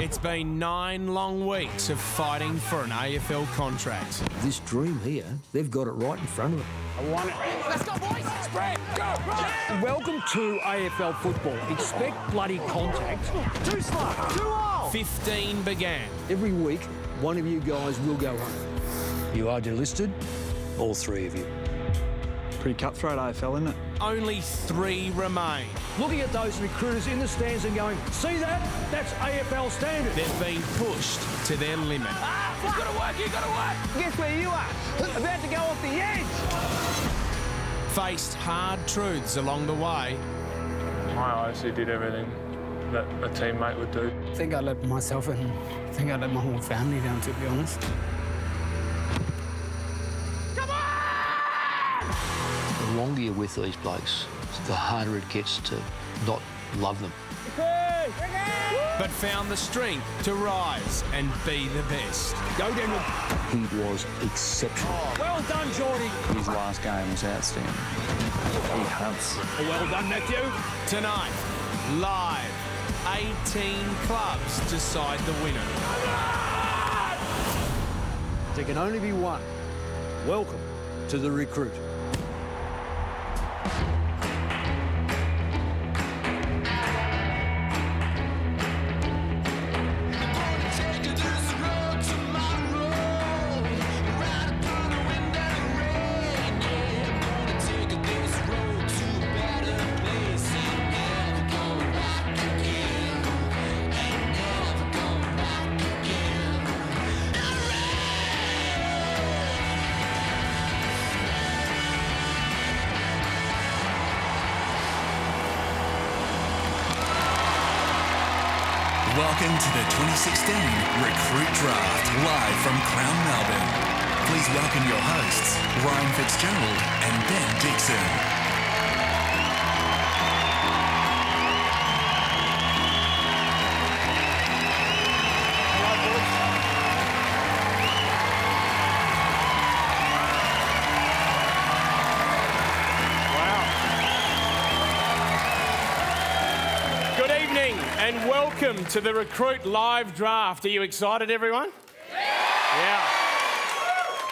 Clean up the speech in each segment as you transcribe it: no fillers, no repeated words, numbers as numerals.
It's been 9 long weeks of fighting for an AFL contract. This dream here, they've got it right in front of them. I want it. Let's go, boys! Spread! Go! Run! Welcome to AFL football. Expect bloody contact. Too slow! Too old! 15 began. Every week, one of you guys will go home. You are delisted, all 3 of you. Pretty cutthroat AFL, isn't it? Only 3 remain. Looking at those recruiters in the stands and going, see that? That's AFL standard. They've been pushed to their limit. You've got to work, you've got to work! Guess where you are? About to go off the edge! Faced hard truths along the way. I honestly did everything that a teammate would do. I think I let myself and I think I let my whole family down, to be honest. The longer you're with these blokes, the harder it gets to not love them. But found the strength to rise and be the best. Go down. He was exceptional. Well done, Geordie. His last game was outstanding. He hunts. Well done, Matthew. Tonight, live, 18 clubs decide the winner. There can only be one. Welcome to the Recruit. Welcome to the 2016 Recruit Draft, live from Crown Melbourne. Please welcome your hosts, Ryan Fitzgerald and Ben Dixon. And welcome to the Recruit Live Draft. Are you excited, everyone? Yeah.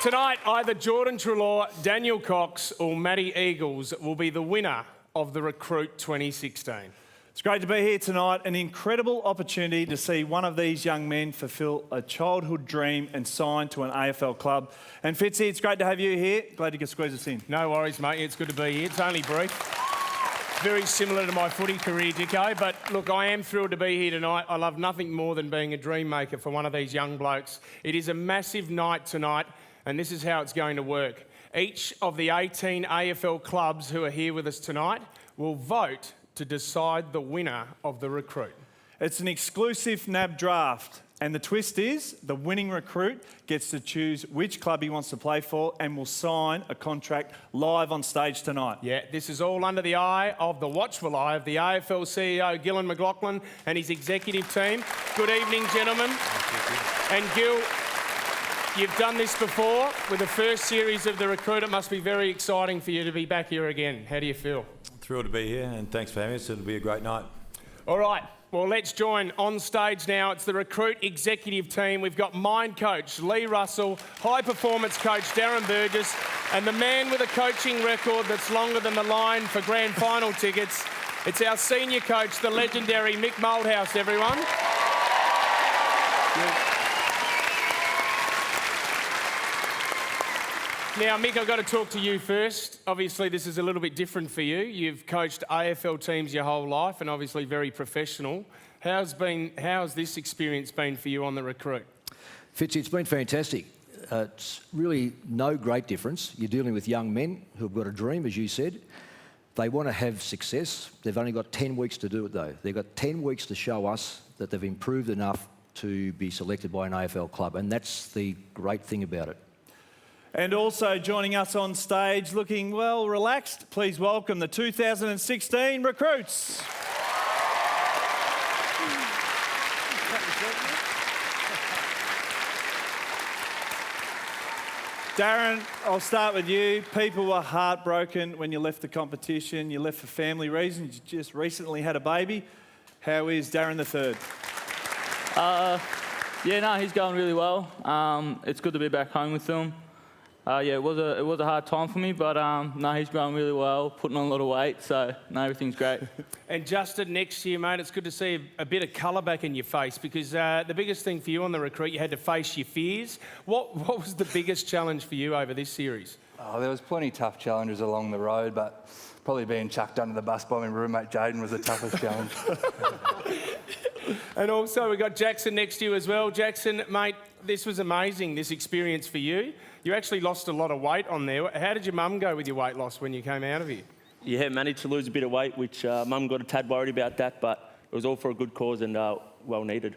Tonight, either Jordan Treloar, Daniel Cox or Matty Eagles will be the winner of the Recruit 2016. It's great to be here tonight. An incredible opportunity to see one of these young men fulfil a childhood dream and sign to an AFL club. And Fitzy, it's great to have you here. Glad you could squeeze us in. No worries, mate. It's good to be here. It's only brief. Very similar to my footy career, Dicko, but look, I am thrilled to be here tonight. I love nothing more than being a dream maker for one of these young blokes. It is a massive night tonight, and this is how it's going to work. Each of the 18 AFL clubs who are here with us tonight will vote to decide the winner of the Recruit. It's an exclusive NAB draft, and the twist is the winning recruit gets to choose which club he wants to play for and will sign a contract live on stage tonight. Yeah, this is all under the eye of the watchful eye of the AFL CEO, Gillan McLaughlin, and his executive team. Good evening, gentlemen. And Gil, you've done this before with the first series of the Recruit. It must be very exciting for you to be back here again. How do you feel? Thrilled to be here, and thanks for having us. It'll be a great night. All right. Well, let's join on stage now. It's the Recruit executive team. We've got mind coach Lee Russell, high performance coach Darren Burgess, and the man with a coaching record that's longer than the line for grand final tickets. It's our senior coach, the legendary Mick Moldhouse, everyone. Now, Mick, I've got to talk to you first. Obviously, this is a little bit different for you. You've coached AFL teams your whole life and obviously very professional. How's this experience been for you on the Recruit? Fitzy, it's been fantastic. It's really no great difference. You're dealing with young men who've got a dream, as you said. They want to have success. They've only got 10 weeks to do it, though. They've got 10 weeks to show us that they've improved enough to be selected by an AFL club, and that's the great thing about it. And also joining us on stage, looking well relaxed, please welcome the 2016 Recruits. Darren, I'll start with you. People were heartbroken when you left the competition. You left for family reasons. You just recently had a baby. How is Darren the third? Yeah, no, he's going really well. It's good to be back home with him. Yeah, it was a hard time for me, but no, he's growing really well, putting on a lot of weight, so no, everything's great. And Justin, next year, mate, it's good to see a bit of colour back in your face because the biggest thing for you on the Recruit, you had to face your fears. What was the biggest challenge for you over this series? Oh, there was plenty of tough challenges along the road, but probably being chucked under the bus by my roommate Jaden was the toughest challenge. And also, we've got Jackson next to you as well. Jackson, mate, this was amazing, this experience for you. You actually lost a lot of weight on there. How did your mum go with your weight loss when you came out of here? Yeah, managed to lose a bit of weight, which mum got a tad worried about that, but it was all for a good cause and well needed.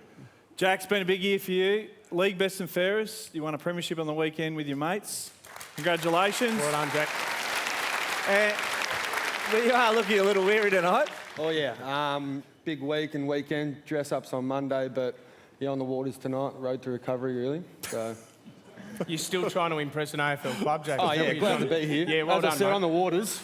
Jack's been a big year for you. League best and fairest. You won a premiership on the weekend with your mates. Congratulations. Well done, Jack. But you are looking a little weary tonight. Oh, yeah. Big week and weekend. Dress-ups on Monday, but yeah, on the waters tonight. Road to recovery, really. So... You're still trying to impress an AFL club, Jack. Oh, yeah, glad to be here. Yeah, well done, As I said, mate. on the waters.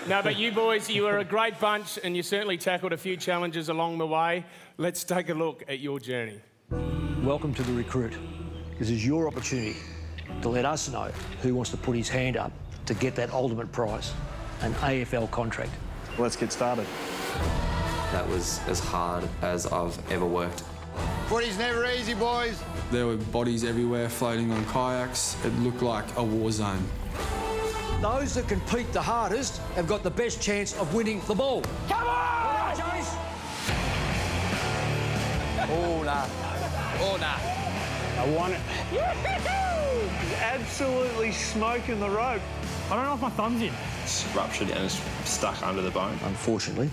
No, but you boys, you were a great bunch and you certainly tackled a few challenges along the way. Let's take a look at your journey. Welcome to the Recruit. This is your opportunity to let us know who wants to put his hand up to get that ultimate prize, an AFL contract. Let's get started. That was as hard as I've ever worked. Footy's never easy, boys. There were bodies everywhere floating on kayaks. It looked like a war zone. Those that compete the hardest have got the best chance of winning the ball. Come on! Chase! Oh, nah. Oh, nah. I won it. Absolutely smoking the rope. I don't know if my thumb's in. It's ruptured and it's stuck under the bone. Unfortunately,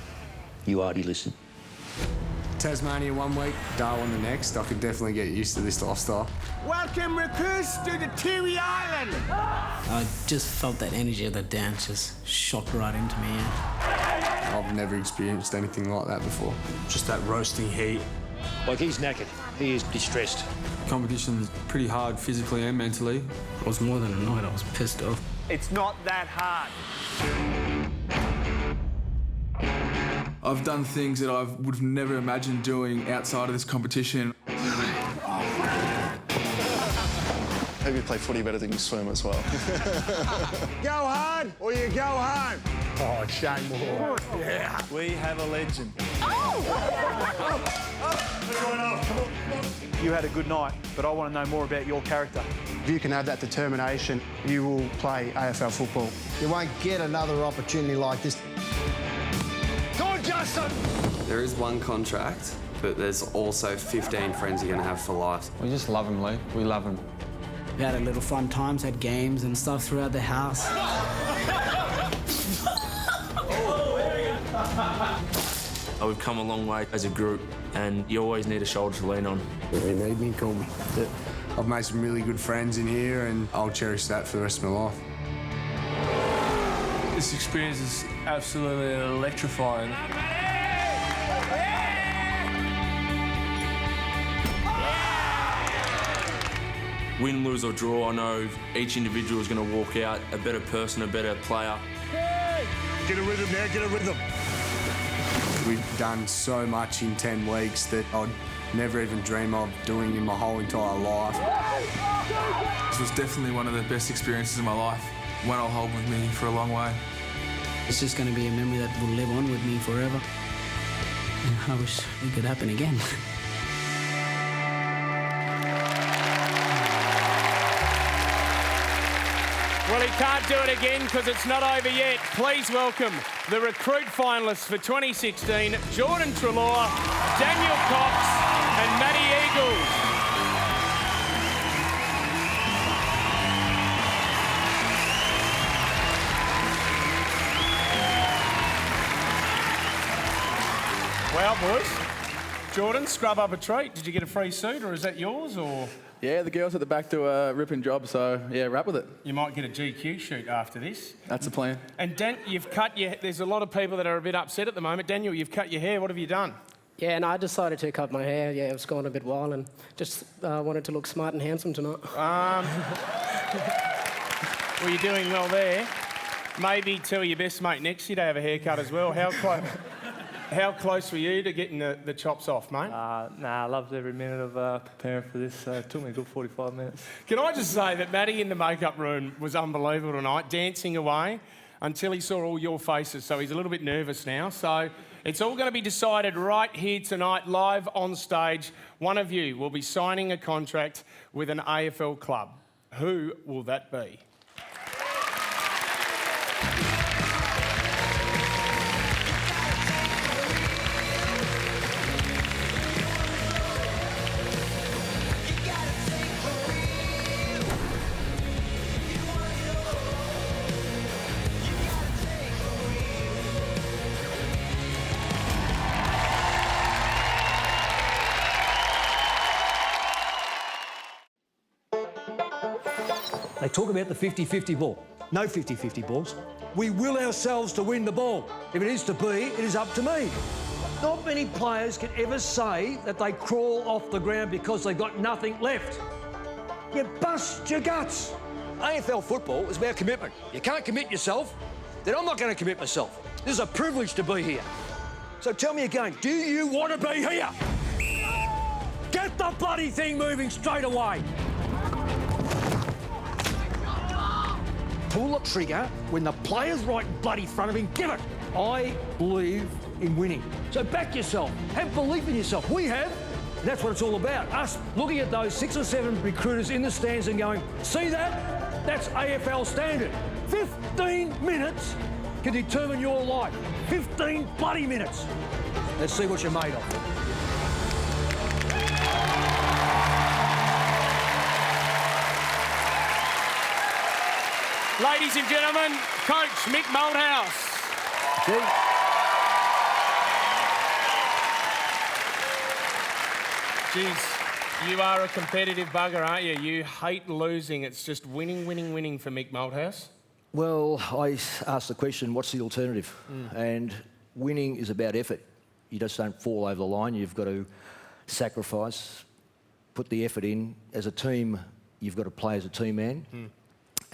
you already listened. Tasmania 1 week, Darwin the next. I could definitely get used to this lifestyle. Welcome, recruits, to the Tiwi Island. I just felt that energy of the dance just shot right into me. I've never experienced anything like that before. Just that roasting heat. Like, he's knackered. He is distressed. Competition's pretty hard physically and mentally. It was more than a night, I was pissed off. It's not that hard. I've done things that I would have never imagined doing outside of this competition. Hope you play footy better than you swim as well. Go hard or you go home. Oh, Shane Moore. Yeah. We have a legend. You had a good night, but I want to know more about your character. If you can have that determination, you will play AFL football. You won't get another opportunity like this. Go on, Justin! There is one contract, but there's also 15 friends you're going to have for life. We just love him, Lee. We love him. We had a little fun times, had games and stuff throughout the house. We've come a long way as a group, and you always need a shoulder to lean on. If you need me, call me. I've made some really good friends in here, and I'll cherish that for the rest of my life. This experience is absolutely electrifying. Win, lose or draw, I know each individual is going to walk out a better person, a better player. Get a rhythm now, get a rhythm. We've done so much in 10 weeks that I'd never even dream of doing in my whole entire life. This was definitely one of the best experiences of my life. One I'll hold with me for a long way. It's just going to be a memory that will live on with me forever. I wish it could happen again. Well, he can't do it again because it's not over yet. Please welcome the Recruit finalists for 2016, Jordan Treloar, Daniel Cox and Matty Eagles. Well, boys, Jordan, scrub up a treat. Did you get a free suit or is that yours or...? Yeah, the girls at the back do a ripping job, so yeah, wrap with it. You might get a GQ shoot after this. That's the plan. And Dan, you've cut your... There's a lot of people that are a bit upset at the moment. Daniel, you've cut your hair. What have you done? Yeah, and I decided to cut my hair. Yeah, it's gone a bit wild and just wanted to look smart and handsome tonight. Well, you're doing well there. Maybe tell your best mate next year to have a haircut as well. How close were you to getting the chops off, mate? I loved every minute of preparing for this. It took me a good 45 minutes. Can I just say that Matty in the makeup room was unbelievable tonight, dancing away until he saw all your faces, so he's a little bit nervous now. So it's all going to be decided right here tonight, live on stage. One of you will be signing a contract with an AFL club. Who will that be? They talk about the 50-50 ball. No 50-50 balls. We will ourselves to win the ball. If it is to be, it is up to me. Not many players can ever say that they crawl off the ground because they've got nothing left. You bust your guts. AFL football is about commitment. You can't commit yourself, then I'm not going to commit myself. This is a privilege to be here. So tell me again, do you want to be here? Get the bloody thing moving straight away. Pull the trigger when the player's right bloody in front of him. Give it. I believe in winning. So back yourself. Have belief in yourself. We have. And that's what it's all about. Us looking at those 6 or 7 recruiters in the stands and going, see that? That's AFL standard. 15 minutes can determine your life. 15 bloody minutes. Let's see what you're made of. Ladies and gentlemen, Coach Mick Malthouse. Jeez, you are a competitive bugger, aren't you? You hate losing. It's just winning, winning, winning for Mick Malthouse. Well, I asked the question, what's the alternative? And winning is about effort. You just don't fall over the line. You've got to sacrifice, put the effort in. As a team, you've got to play as a team man.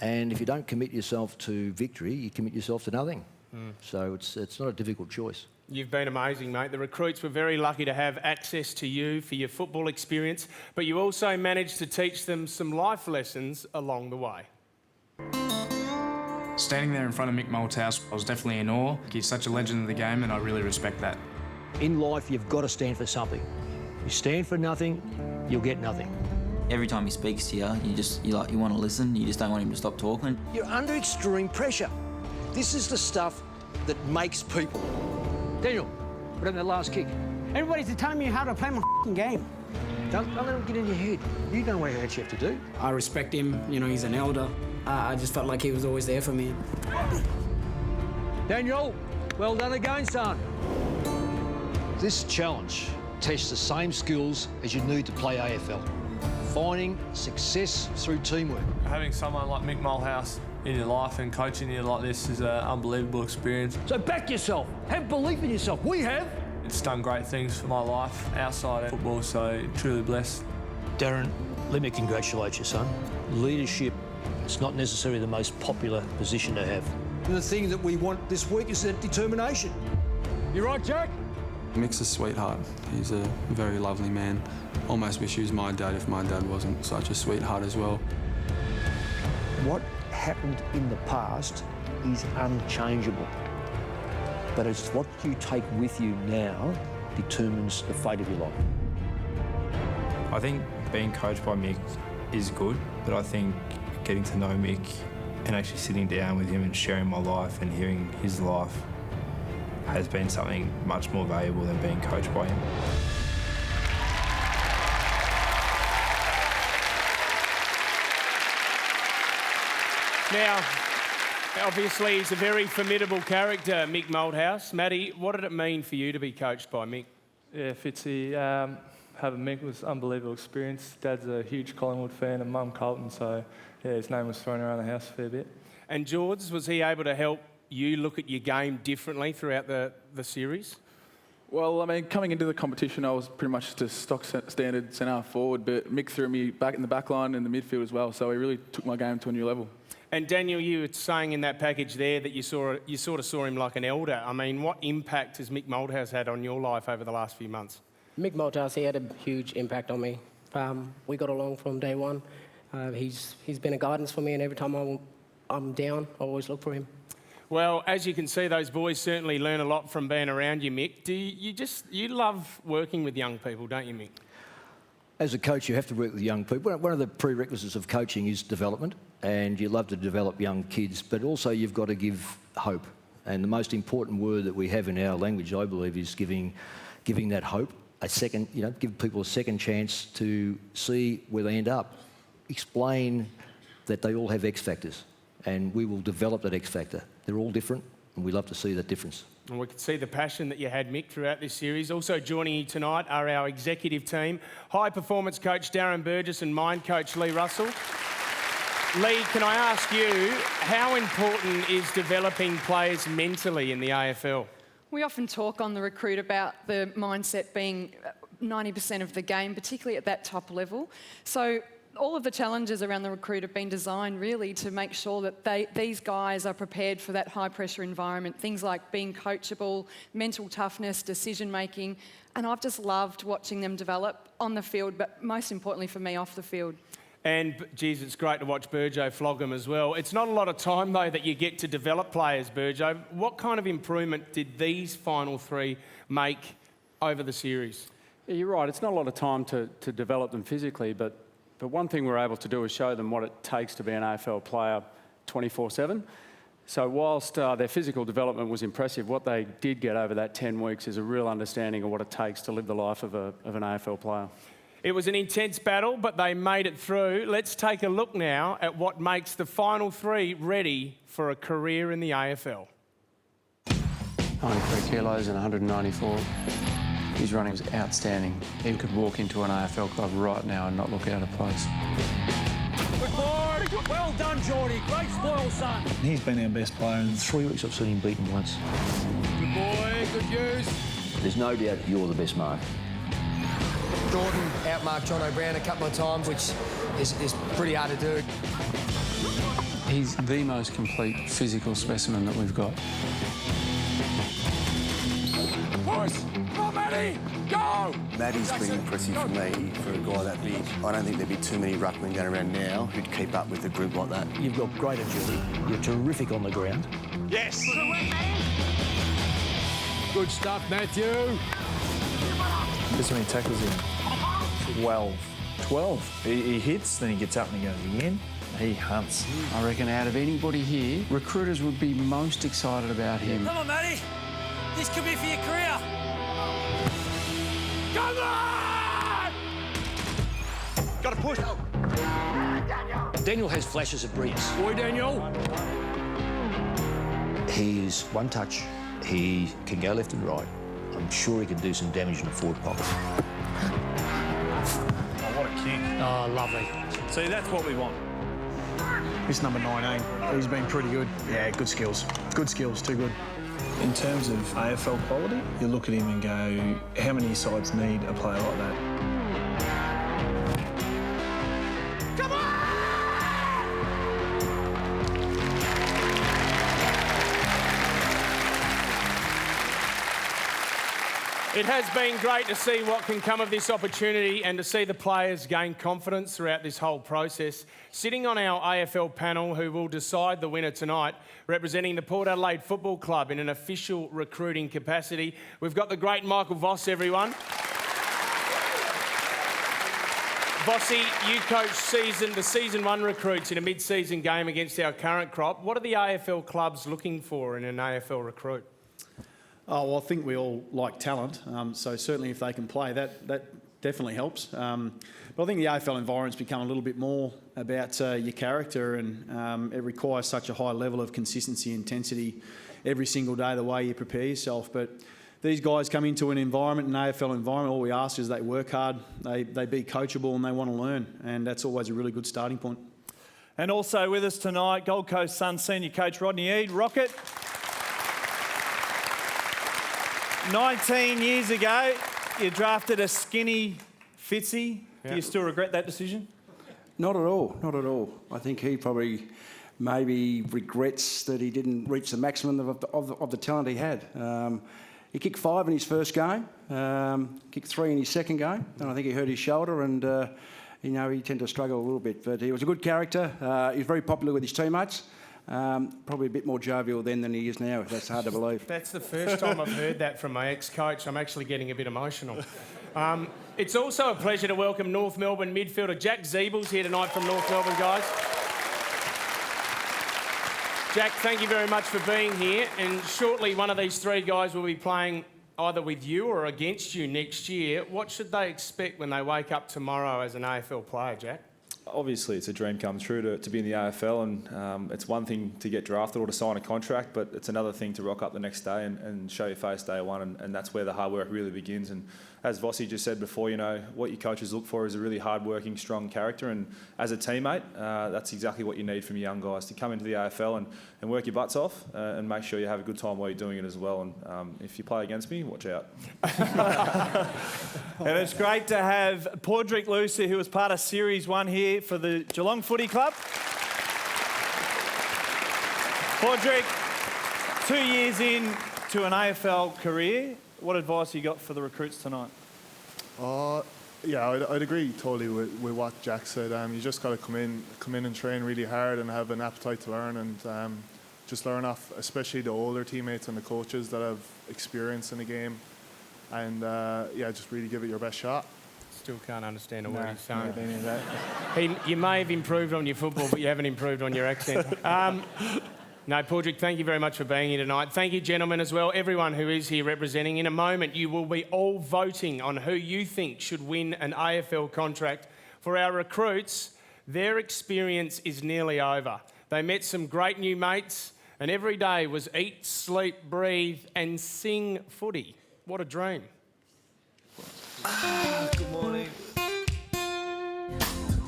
And if you don't commit yourself to victory, you commit yourself to nothing. So it's not a difficult choice. You've been amazing, mate. The recruits were very lucky to have access to you for your football experience, but you also managed to teach them some life lessons along the way. Standing there in front of Mick Malthouse, I was definitely in awe. He's such a legend of the game, and I really respect that. In life, you've got to stand for something. You stand for nothing, you'll get nothing. Every time he speaks to you, you want to listen. You just don't want him to stop talking. You're under extreme pressure. This is the stuff that makes people. Daniel, what happened to that last kick? Everybody's telling me how to play my game. Don't let him get in your head. You know what you have to do. I respect him. You know, he's an elder. I just felt like he was always there for me. Daniel, well done again, son. This challenge tests the same skills as you need to play AFL. Finding success through teamwork. Having someone like Mick Malthouse in your life and coaching you like this is an unbelievable experience. So back yourself. Have belief in yourself. We have. It's done great things for my life outside of football, so truly blessed. Darren, let me congratulate you, son. Leadership is not necessarily the most popular position to have. And the thing that we want this week is that determination. You right, Jack? Mick's a sweetheart. He's a very lovely man. Almost wish he was my dad if my dad wasn't such a sweetheart as well. What happened in the past is unchangeable. But it's what you take with you now determines the fate of your life. I think being coached by Mick is good, but I think getting to know Mick and actually sitting down with him and sharing my life and hearing his life has been something much more valuable than being coached by him. Now, obviously, he's a very formidable character, Mick Malthouse. Matty, what did it mean for you to be coached by Mick? Yeah, Fitzy, having Mick was an unbelievable experience. Dad's a huge Collingwood fan and Mum Carlton, so yeah, his name was thrown around the house a fair bit. And George, was he able to help you look at your game differently throughout the series? Well, I mean, coming into the competition, I was pretty much just a stock standard centre forward, but Mick threw me back in the back line and the midfield as well, so he really took my game to a new level. And Daniel, you were saying in that package there that you sort of saw him like an elder. I mean, what impact has Mick Malthouse had on your life over the last few months? Mick Malthouse, he had a huge impact on me. We got along from day one. He's been a guidance for me, and every time I'm down, I always look for him. Well, as you can see, those boys certainly learn a lot from being around you, Mick. You love working with young people, don't you, Mick? As a coach, you have to work with young people. One of the prerequisites of coaching is development, and you love to develop young kids, but also you've got to give hope. And the most important word that we have in our language, I believe, is giving that hope a second, give people a second chance to see where they end up. Explain that they all have X factors, and we will develop that X factor. They're all different, and we love to see that difference. And we can see the passion that you had, Mick, throughout this series. Also joining you tonight are our executive team, high performance coach Darren Burgess and mind coach Lee Russell. Lee, can I ask you, how important is developing players mentally in the AFL? We often talk on the Recruit about the mindset being 90% of the game, particularly at that top level. So all of the challenges around the Recruit have been designed really to make sure that these guys are prepared for that high pressure environment. Things like being coachable, mental toughness, decision making. And I've just loved watching them develop on the field, but most importantly for me, off the field. And, geez, it's great to watch Burjo flog them as well. It's not a lot of time, though, that you get to develop players, Burjo. What kind of improvement did these final three make over the series? Yeah, you're right. It's not a lot of time to develop them physically, but one thing we're able to do is show them what it takes to be an AFL player 24/7. So whilst their physical development was impressive, what they did get over that 10 weeks is a real understanding of what it takes to live the life of an AFL player. It was an intense battle, but they made it through. Let's take a look now at what makes the final three ready for a career in the AFL. 93 kilos and 194. His running was outstanding. He could walk into an AFL club right now and not look out of place. Good boy! Well done, Geordie. Great spoil, son. He's been our best player. In 3 weeks, I've seen him beaten once. Good boy, good news. There's no doubt you're the best mark. Gordon outmarked John O'Brien a couple of times, which is pretty hard to do. He's the most complete physical specimen that we've got. Push! Come on, Matty! Go! Matty's been impressive for me, for a guy that big. I don't think there'd be too many ruckmen going around now who'd keep up with a group like that. You've got great agility. You're terrific on the ground. Yes! Good stuff, Matthew. Guess how many tackles in? 12. 12. He hits, then he gets up and he goes again. He hunts. I reckon out of anybody here, recruiters would be most excited about him. Come on, Matty. This could be for your career. Come on! Got to push. Daniel has flashes of brilliance. Boy, Daniel. He's one touch. He can go left and right. I'm sure he can do some damage in the forward pocket. Oh, what a kick. Oh, lovely. See, that's what we want. This number 19, he's been pretty good. Yeah, good skills. Good skills, too good. In terms of AFL quality, you look at him and go, how many sides need a player like that? Come on! It has been great to see what can come of this opportunity and to see the players gain confidence throughout this whole process. Sitting on our AFL panel, who will decide the winner tonight, representing the Port Adelaide Football Club in an official recruiting capacity, we've got the great Michael Voss, everyone. Vossy, you coached the season 1 recruits in a mid-season game against our current crop. What are the AFL clubs looking for in an AFL recruit? Oh, well, I think we all like talent, so certainly if they can play, that definitely helps. But I think the AFL environment's become a little bit more about your character, and it requires such a high level of consistency, intensity every single day, the way you prepare yourself. But these guys come into an environment, an AFL environment, all we ask is they work hard, they be coachable and they want to learn, and that's always a really good starting point. And also with us tonight, Gold Coast Suns senior coach Rodney Eade. Rocket. 19 years ago, you drafted a skinny Fitzy. Do you still regret that decision? Not at all, not at all. I think he probably maybe regrets that he didn't reach the maximum of the talent he had. He kicked 5 in his first game, kicked 3 in his second game, and I think he hurt his shoulder and, he tended to struggle a little bit. But he was a good character. He was very popular with his teammates. Probably a bit more jovial then than he is now, if that's hard to believe. That's the first time I've heard that from my ex-coach. I'm actually getting a bit emotional. It's also a pleasure to welcome North Melbourne midfielder Jack Ziebel's here tonight from North Melbourne, guys. Jack, thank you very much for being here. And shortly, one of these three guys will be playing either with you or against you next year. What should they expect when they wake up tomorrow as an AFL player, Jack? Obviously, it's a dream come true to be in the AFL, and it's one thing to get drafted or to sign a contract, but it's another thing to rock up the next day and show your face day one, and that's where the hard work really begins. And as Vossi just said before, what your coaches look for is a really hard-working, strong character, and as a teammate, that's exactly what you need from your young guys, to come into the AFL and work your butts off and make sure you have a good time while you're doing it as well. And if you play against me, watch out. And it's great to have Padraig Lucy, who was part of Series 1 here for the Geelong Footy Club. Padraig, 2 years in to an AFL career. What advice you got for the recruits tonight? Yeah, I'd agree totally with what Jack said. You just got to come in and train really hard and have an appetite to learn, and just learn off, especially the older teammates and the coaches that have experience in the game, and just really give it your best shot. Still can't understand a word he's saying. You may have improved on your football, but you haven't improved on your accent. No, Padraig, thank you very much for being here tonight. Thank you, gentlemen, as well. Everyone who is here representing. In a moment, you will be all voting on who you think should win an AFL contract. For our recruits, their experience is nearly over. They met some great new mates, and every day was eat, sleep, breathe, and sing footy. What a dream. Good morning.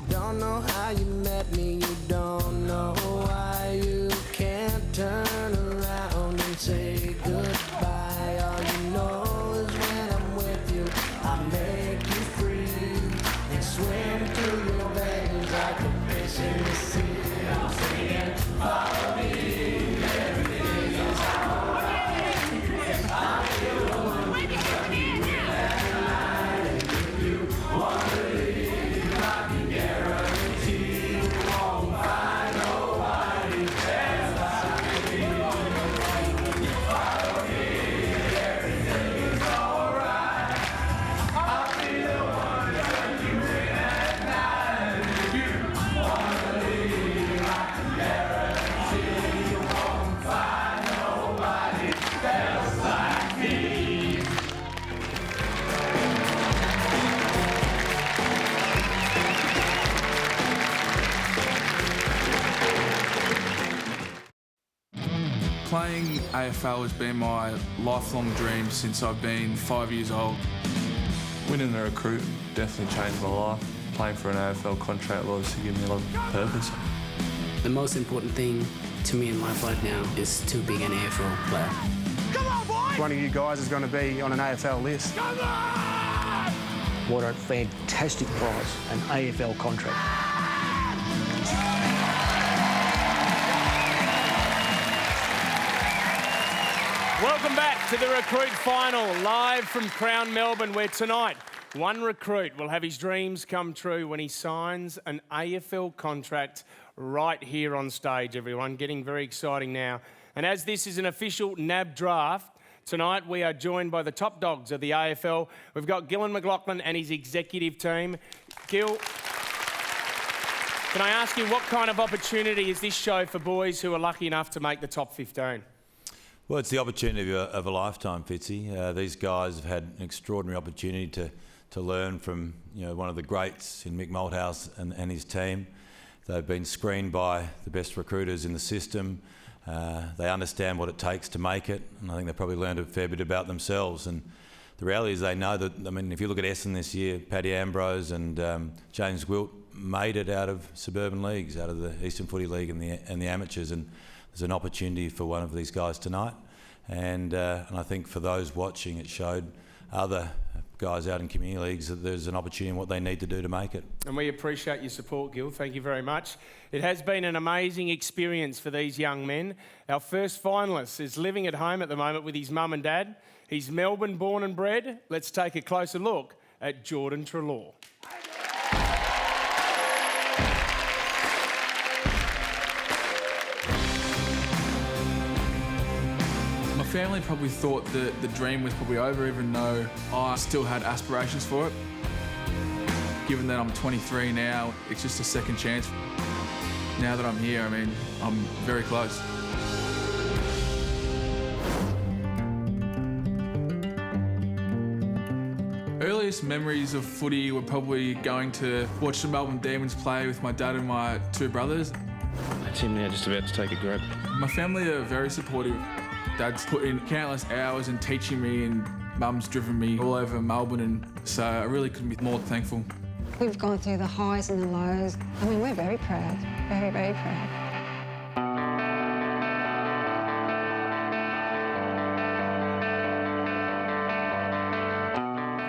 Don't know how you met me, you don't know why you can't turn around and say goodbye. All you know is when I'm with you, I make you free and swim through your veins like a fish in the sea. I'm singing, follow me, everything is alright. I feel the wind coming that night, and if you want to leave, I can guarantee you won't find nobody better like me. Follow me, everything is alright. I'll be the one to let you in at night, and if you want to leave, I can guarantee you won't find nobody else like me. Playing AFL has been my lifelong dream since I've been 5 years old. Winning the recruit definitely changed my life. Playing for an AFL contract will obviously give me a lot of purpose. The most important thing to me in life right now is to be an AFL player. One of you guys is going to be on an AFL list. What a fantastic prize, an AFL contract. Welcome back to the Recruit Final, live from Crown Melbourne, where tonight one recruit will have his dreams come true when he signs an AFL contract right here on stage, everyone. Getting very exciting now. And as this is an official NAB draft, tonight we are joined by the top dogs of the AFL. We've got Gillan McLachlan and his executive team. Gil, can I ask you, what kind of opportunity is this show for boys who are lucky enough to make the top 15? Well, it's the opportunity of a lifetime, Fitzy. These guys have had an extraordinary opportunity to learn from one of the greats in Mick Malthouse and his team. They've been screened by the best recruiters in the system. They understand what it takes to make it, and I think they've probably learned a fair bit about themselves. And the reality is they know that, if you look at Essendon this year, Paddy Ambrose and James Gwilt made it out of suburban leagues, out of the Eastern Footy League and the amateurs, and there's an opportunity for one of these guys tonight. And I think for those watching, it showed other guys out in community leagues that there's an opportunity in what they need to do to make it. And we appreciate your support, Gil. Thank you very much. It has been an amazing experience for these young men. Our first finalist is living at home at the moment with his mum and dad. He's Melbourne born and bred. Let's take a closer look at Jordan Treloar. My family probably thought that the dream was probably over, even though I still had aspirations for it. Given that I'm 23 now, it's just a second chance. Now that I'm here, I mean, I'm very close. Earliest memories of footy were probably going to watch the Melbourne Demons play with my dad and my two brothers. That's him now, just about to take a grab. My family are very supportive. Dad's put in countless hours in teaching me, and Mum's driven me all over Melbourne, and so I really couldn't be more thankful. We've gone through the highs and the lows. I mean, we're very proud, very, very proud.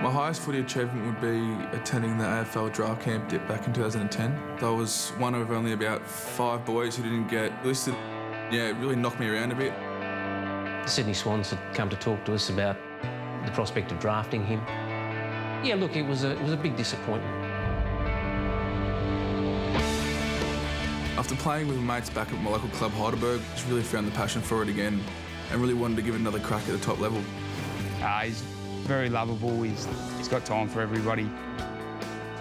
My highest footy achievement would be attending the AFL draft camp back in 2010. I was one of only about 5 boys who didn't get listed. Yeah, it really knocked me around a bit. The Sydney Swans had come to talk to us about the prospect of drafting him. Yeah, look, it was a big disappointment. After playing with my mates back at my local club, Heidelberg, I just really found the passion for it again and really wanted to give it another crack at the top level. He's very lovable. He's got time for everybody.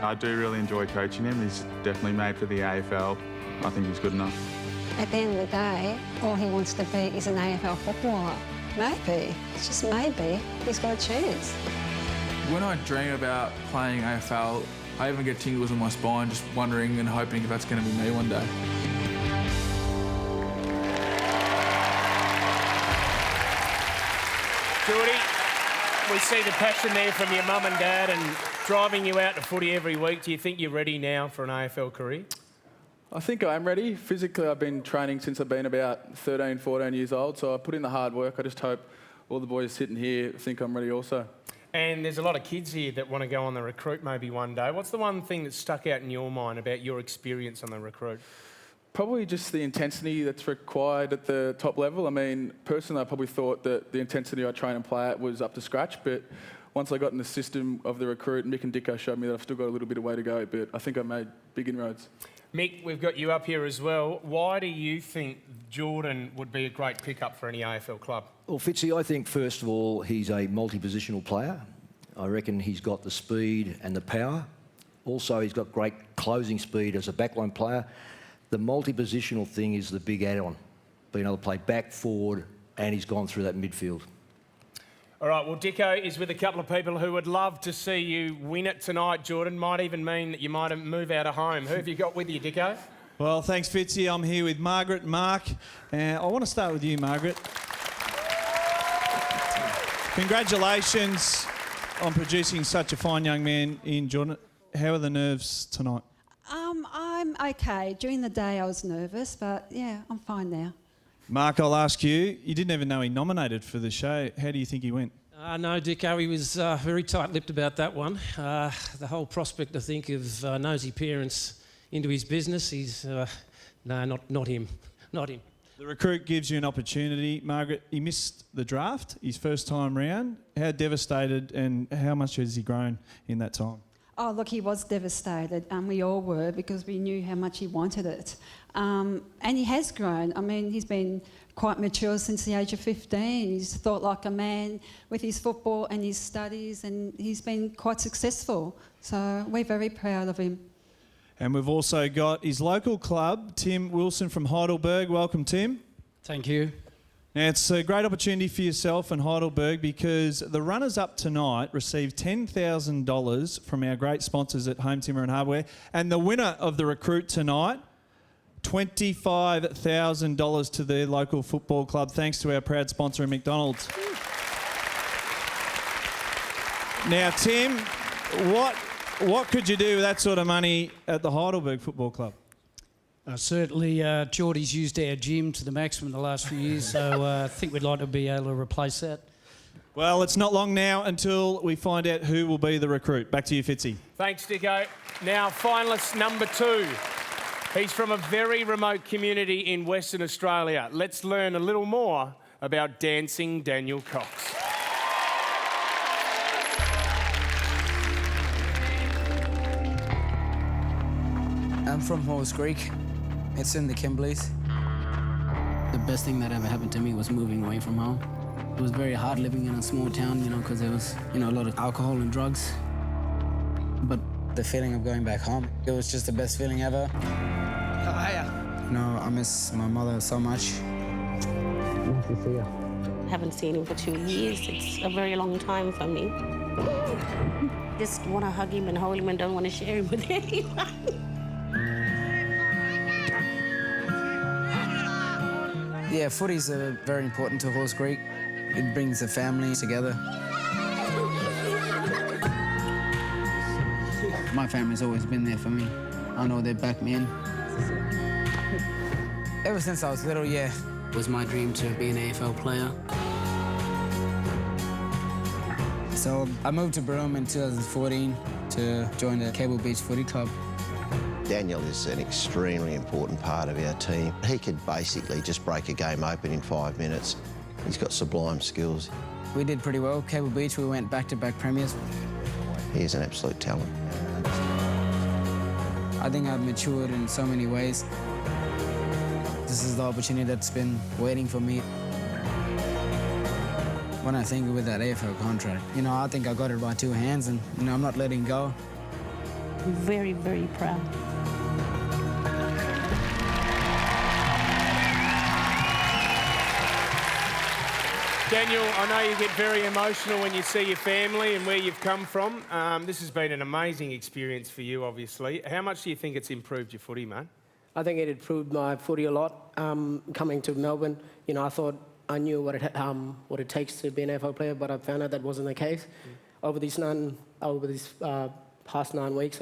I do really enjoy coaching him. He's definitely made for the AFL. I think he's good enough. At the end of the day, all he wants to be is an AFL footballer. Maybe, just maybe, he's got a chance. When I dream about playing AFL, I even get tingles in my spine just wondering and hoping if that's going to be me one day. Geordie, we see the passion there from your mum and dad and driving you out to footy every week. Do you think you're ready now for an AFL career? I think I am ready. Physically, I've been training since I've been about 13, 14 years old, so I put in the hard work. I just hope all the boys sitting here think I'm ready also. And there's a lot of kids here that want to go on the Recruit maybe one day. What's the one thing that stuck out in your mind about your experience on the Recruit? Probably just the intensity that's required at the top level. I mean, personally, I probably thought that the intensity I train and play at was up to scratch, but once I got in the system of the Recruit, Mick and Dicko showed me that I've still got a little bit of way to go, but I think I made big inroads. Mick, we've got you up here as well. Why do you think Jordan would be a great pickup for any AFL club? Well, Fitzy, I think, first of all, he's a multi-positional player. I reckon he's got the speed and the power. Also, he's got great closing speed as a backline player. The multi-positional thing is the big add-on, being able to play back, forward, and he's gone through that midfield. All right, well, Dicko is with a couple of people who would love to see you win it tonight, Jordan. Might even mean that you might move out of home. Who have you got with you, Dicko? Well, thanks, Fitzy. I'm here with Margaret and Mark. I want to start with you, Margaret. Congratulations on producing such a fine young man in Jordan. How are the nerves tonight? I'm okay. During the day I was nervous, but yeah, I'm fine now. Mark, I'll ask you. You didn't even know he nominated for the show. How do you think he went? No, Dicko, he was very tight-lipped about that one. The whole prospect, I think, of nosy parents into his business, no, not him. Not him. The Recruit gives you an opportunity. Margaret, he missed the draft his first time round. How devastated and how much has he grown in that time? Oh, look, he was devastated, and we all were, because we knew how much he wanted it. And he has grown. I mean, he's been quite mature since the age of 15. He's thought like a man with his football and his studies, and he's been quite successful. So we're very proud of him. And we've also got his local club, Tim Wilson from Heidelberg. Welcome, Tim. Thank you. Now, it's a great opportunity for yourself and Heidelberg because the runners-up tonight receive $10,000 from our great sponsors at Home Timber and Hardware, and the winner of the Recruit tonight, $25,000 to their local football club, thanks to our proud sponsor in McDonald's. Now, Tim, what could you do with that sort of money at the Heidelberg Football Club? Certainly, Geordie's used our gym to the maximum the last few years, so I think we'd like to be able to replace that. Well, it's not long now until we find out who will be the recruit. Back to you, Fitzy. Thanks, Dicko. Now, finalist number 2. He's from a very remote community in Western Australia. Let's learn a little more about dancing Daniel Cox. I'm from Halls Creek. It's in the Kimberleys. The best thing that ever happened to me was moving away from home. It was very hard living in a small town, because there was, a lot of alcohol and drugs. But the feeling of going back home, it was just the best feeling ever. I miss my mother so much. Nice to see you. Haven't seen him for 2 years. It's a very long time for me. Just want to hug him and hold him and don't want to share him with anyone. Yeah, footy's very important to Halls Creek. It brings the family together. My family's always been there for me. I know they back me in. Ever since I was little, yeah. It was my dream to be an AFL player. So I moved to Broome in 2014 to join the Cable Beach Footy Club. Daniel is an extremely important part of our team. He could basically just break a game open in 5 minutes. He's got sublime skills. We did pretty well. Cable Beach, we went back-to-back premiers. He is an absolute talent. I think I've matured in so many ways. This is the opportunity that's been waiting for me. When I think with that AFL contract, I think I got it by 2 hands and, I'm not letting go. I'm very, very proud. Daniel, I know you get very emotional when you see your family and where you've come from. This has been an amazing experience for you, obviously. How much do you think it's improved your footy, mate? I think it improved my footy a lot. Coming to Melbourne, I thought I knew what it takes to be an AFL player, but I found out that wasn't the case. Over these past 9 weeks,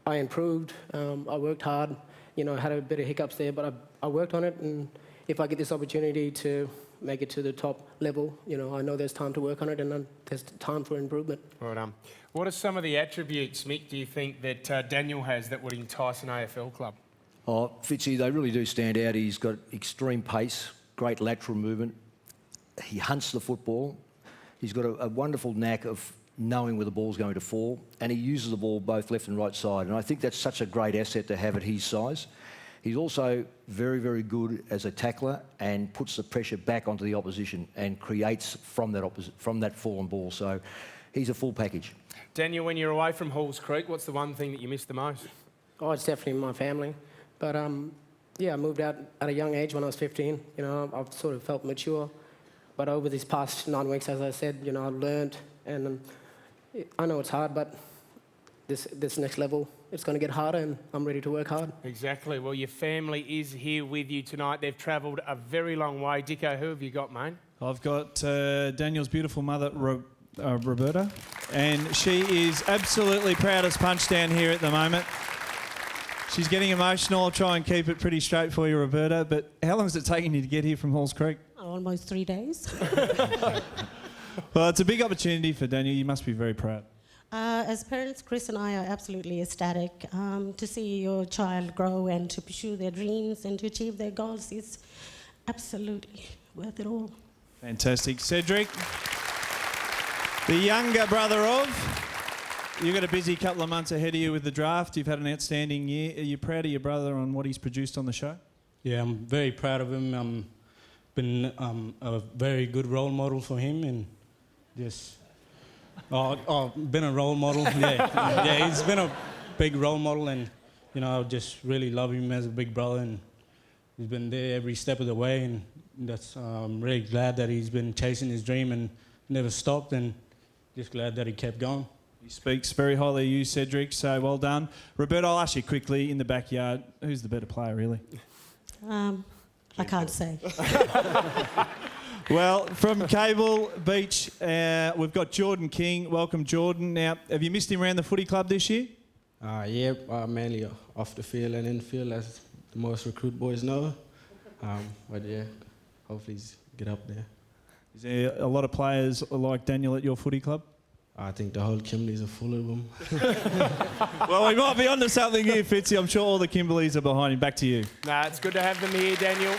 I improved. I worked hard. Had a bit of hiccups there, but I worked on it. And if I get this opportunity to make it to the top level, I know there's time to work on it and there's time for improvement. Well done. What are some of the attributes, Mick, do you think that Daniel has that would entice an AFL club? Oh, Fitzy, they really do stand out. He's got extreme pace, great lateral movement. He hunts the football. He's got a wonderful knack of knowing where the ball's going to fall, and he uses the ball both left and right side. And I think that's such a great asset to have at his size. He's also very, very good as a tackler and puts the pressure back onto the opposition and creates from that fallen ball. So he's a full package. Daniel, when you're away from Halls Creek, what's the one thing that you miss the most? Oh, it's definitely my family. But yeah, I moved out at a young age when I was 15. I've sort of felt mature. But over these past 9 weeks, as I said, I've learned, and I know it's hard, but this next level, it's going to get harder, and I'm ready to work hard. Exactly. Well, your family is here with you tonight. They've travelled a very long way. Dicko, who have you got, mate? I've got Daniel's beautiful mother, Roberta, and she is absolutely proud as punch down here at the moment. She's getting emotional. I'll try and keep it pretty straight for you, Roberta. But how long has it taken you to get here from Halls Creek? Almost 3 days. Well, it's a big opportunity for Daniel. You must be very proud. As parents, Chris and I are absolutely ecstatic. To see your child grow and to pursue their dreams and to achieve their goals is absolutely worth it all. Fantastic. Cedric, the younger brother of... You've got a busy couple of months ahead of you with the draft. You've had an outstanding year. Are you proud of your brother on what he's produced on the show? Yeah, I'm very proud of him. Been a very good role model for him, and just been a role model. Yeah, he's been a big role model, and I just really love him as a big brother, and he's been there every step of the way, and I'm really glad that he's been chasing his dream and never stopped, and just glad that he kept going. He speaks very highly of you, Cedric, so well done. Roberta, I'll ask you quickly, in the backyard, who's the better player, really? I can't say. Well, from Cable Beach, we've got Jordan King. Welcome, Jordan. Now, have you missed him around the footy club this year? Yeah, mainly off the field and in field. most recruit boys know. But yeah, hopefully he's get up there. Is there a lot of players like Daniel at your footy club? I think the whole Kimberleys are full of them. Well, we might be onto something here, Fitzy. I'm sure all the Kimberleys are behind him. Back to you. Nah, it's good to have them here, Daniel.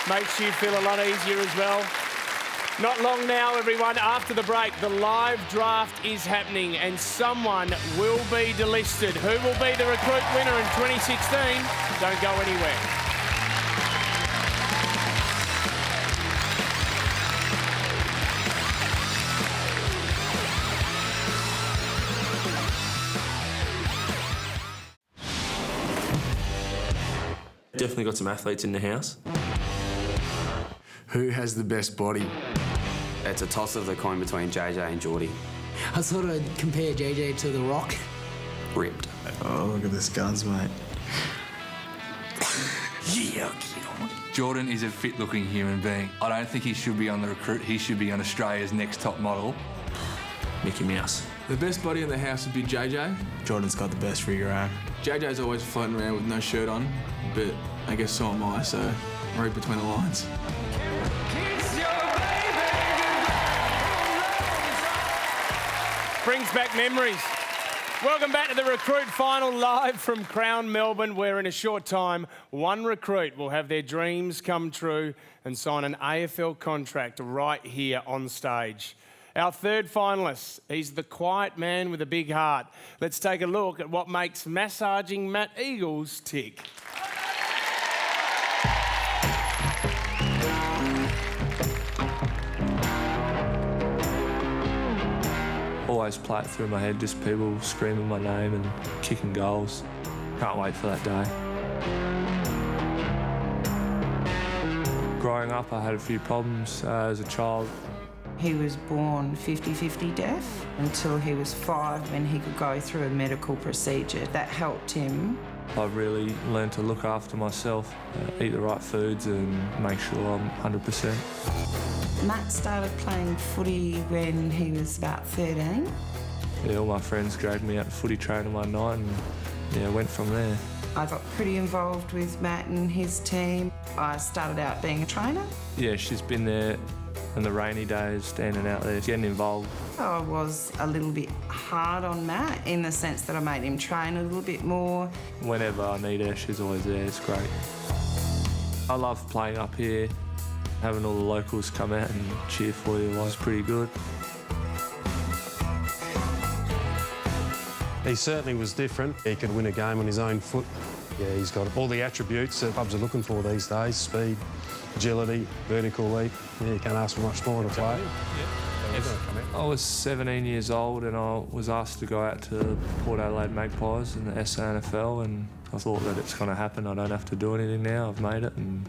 Makes you feel a lot easier as well. Not long now, everyone. After the break, the live draft is happening and someone will be delisted. Who will be the recruit winner in 2016? Don't go anywhere. Definitely got some athletes in the house. Who has the best body? It's a toss of the coin between JJ and Geordie. I sort of compare JJ to The Rock. Ripped. Oh, look at this guns, mate. Yeah. Jordan is a fit-looking human being. I don't think he should be on the recruit. He should be on Australia's next top model. Mickey Mouse. The best body in the house would be JJ. Jordan's got the best figure out. JJ's always floating around with no shirt on, but I guess so am I, so read between the lines. Brings back memories. Welcome back to the Recruit Final live from Crown Melbourne, where in a short time, one recruit will have their dreams come true and sign an AFL contract right here on stage. Our third finalist, he's the quiet man with a big heart. Let's take a look at what makes massaging Matt Eagles tick. Always play it through my head, just people screaming my name and kicking goals. Can't wait for that day. Growing up, I had a few problems as a child. He was born 50-50 deaf until he was 5 when he could go through a medical procedure. That helped him. I've really learned to look after myself, eat the right foods and make sure I'm 100%. Matt started playing footy when he was about 13. Yeah, all my friends dragged me out to footy training one night and yeah, went from there. I got pretty involved with Matt and his team. I started out being a trainer. Yeah, she's been there in the rainy days, standing out there, getting involved. I was a little bit hard on Matt in the sense that I made him train a little bit more. Whenever I need her, she's always there. It's great. I love playing up here. Having all the locals come out and cheer for you was pretty good. He certainly was different. He could win a game on his own foot. Yeah, he's got all the attributes that clubs are looking for these days: speed, agility, vertical leap. Yeah, you can't ask for much more to play. I was 17 years old and I was asked to go out to Port Adelaide Magpies in the SANFL, and I thought that it's going to happen. I don't have to do anything now. I've made it and